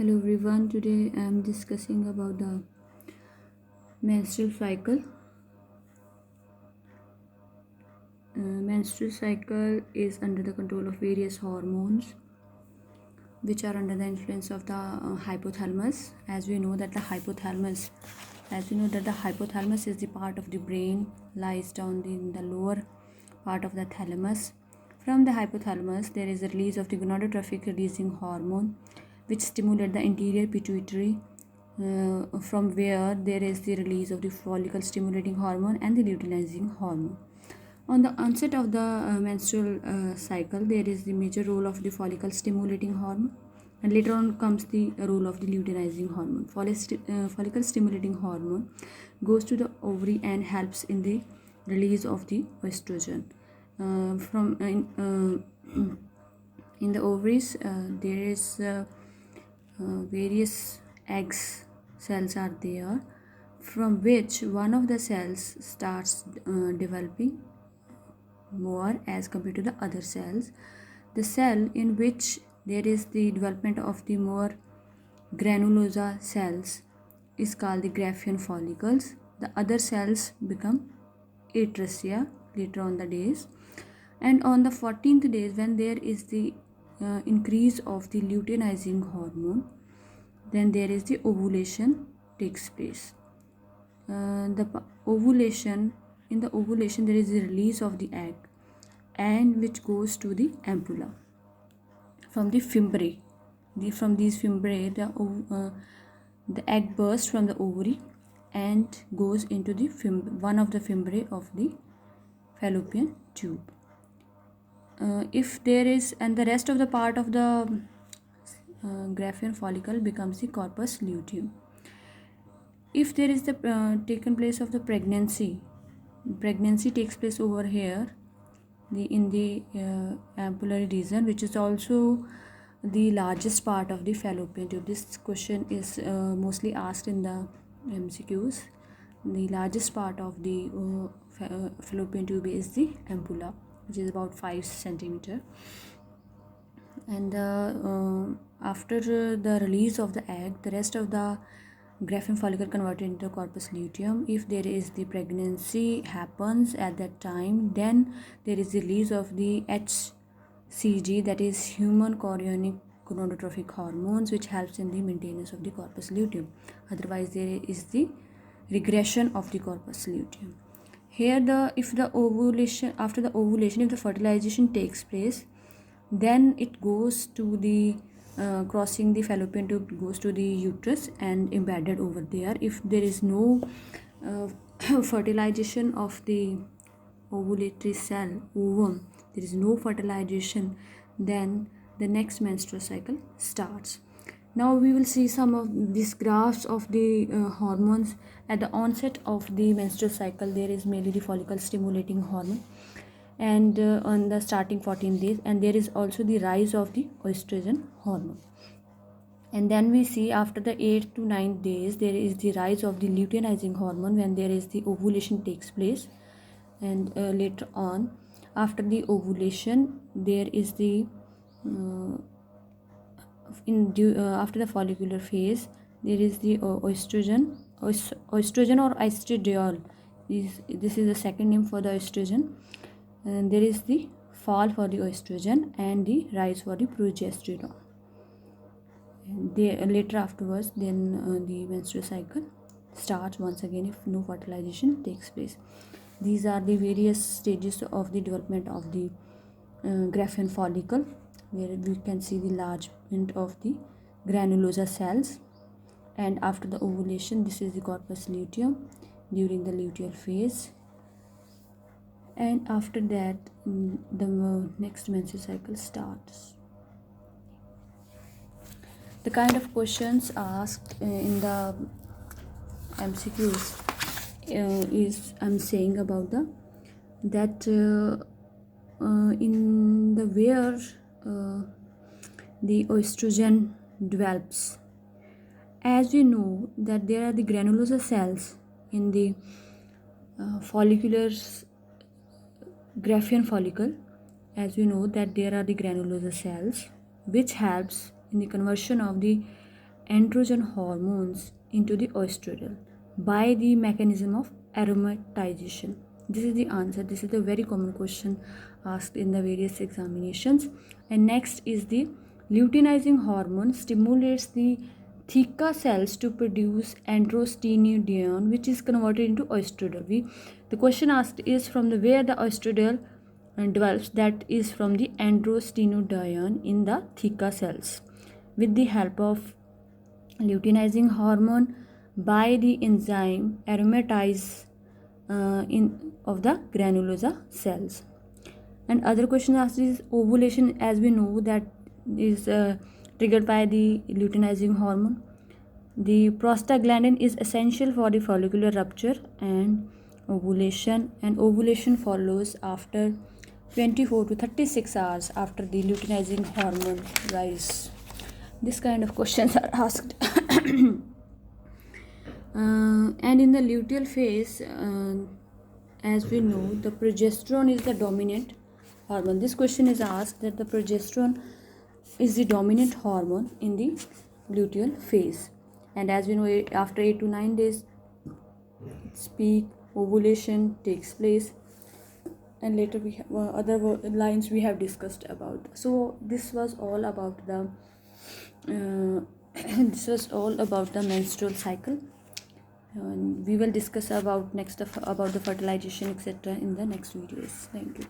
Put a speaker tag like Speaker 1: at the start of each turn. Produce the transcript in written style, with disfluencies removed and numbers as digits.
Speaker 1: Hello everyone, today I am discussing about the menstrual cycle. Menstrual cycle is under the control of various hormones which are under the influence of the hypothalamus. As we know that the hypothalamus is the part of the brain lies down in the lower part of the thalamus. From the hypothalamus there is a release of the gonadotrophic releasing hormone which stimulate the anterior pituitary, from where there is the release of the follicle stimulating hormone and the luteinizing hormone. On the onset of the menstrual cycle, there is the major role of the follicle stimulating hormone, and later on comes the role of the luteinizing hormone. Follicle stimulating hormone goes to the ovary and helps in the release of the estrogen. In the ovaries, there is various eggs cells are there, from which one of the cells starts developing more as compared to the other cells. The cell in which there is the development of the more granulosa cells is called the Graafian follicles. The other cells become atresia later on the days, and on the 14th days when there is the increase of the luteinizing hormone, then there is the ovulation takes place. The ovulation, in the ovulation there is the release of the egg, and which goes to the ampulla from the fimbriae. From these fimbriae, the egg bursts from the ovary and goes into the one of the fimbriae of the fallopian tube. If there is, and the rest of the part of the Graafian follicle becomes the corpus luteum. If there is the taken place of the pregnancy takes place over here, in the ampullary region, which is also the largest part of the fallopian tube. This question is mostly asked in the MCQs. The largest part of the fallopian tube is the ampulla, which is about 5 centimeter. And after the release of the egg, the rest of the Graafian follicle converted into corpus luteum. If there is the pregnancy happens at that time, then there is the release of the HCG, that is human chorionic gonadotrophic hormones, which helps in the maintenance of the corpus luteum. Otherwise there is the regression of the corpus luteum. Here after the ovulation, if the fertilization takes place, then it goes to the crossing the fallopian tube, goes to the uterus and embedded over there. If there is no fertilization of the ovulatory cell, ovum, there is no fertilization, then the next menstrual cycle starts. Now we will see some of these graphs of the hormones. At the onset of the menstrual cycle, there is mainly the follicle stimulating hormone, and on the starting 14 days, and there is also the rise of the estrogen hormone. And then we see after the 8 to 9 days there is the rise of the luteinizing hormone when there is the ovulation takes place. And later on, after the ovulation, there is the after the follicular phase, there is the estrogen or estradiol. This is the second name for the estrogen. And there is the fall for the estrogen and the rise for the progesterone. Later afterwards, then the menstrual cycle starts once again if no fertilization takes place. These are the various stages of the development of the Graafian follicle, where we can see the enlargement of the granulosa cells. And after the ovulation, this is the corpus luteum during the luteal phase. And after that, the next menstrual cycle starts. The kind of questions asked in the MCQs is, I'm saying about that in the where the estrogen develops. As we know that there are the granulosa cells in the follicular Graafian follicle. As we know that there are the granulosa cells which helps in the conversion of the androgen hormones into the oestradiol by the mechanism of aromatization? This is the answer. This is the very common question asked in the various examinations. And next is the luteinizing hormone stimulates the theca cells to produce androstenedione, which is converted into oestradiol. The question asked is from the where the oestradiol develops, that is from the androstenedione in the theca cells with the help of luteinizing hormone by the enzyme aromatase in of the granulosa cells. And other question asked is ovulation, as we know that is triggered by the luteinizing hormone. The prostaglandin is essential for the follicular rupture and ovulation follows after 24 to 36 hours after the luteinizing hormone rise. This kind of questions are asked. And in the luteal phase, as we know, the progesterone is the dominant hormone. This question is asked that the progesterone is the dominant hormone in the luteal phase. And as we know, after 8 to 9 days, its peak ovulation takes place. And later we have other lines we have discussed about. So this was all about the this was all about the menstrual cycle. And we will discuss about the fertilization etc. in the next videos. Thank you.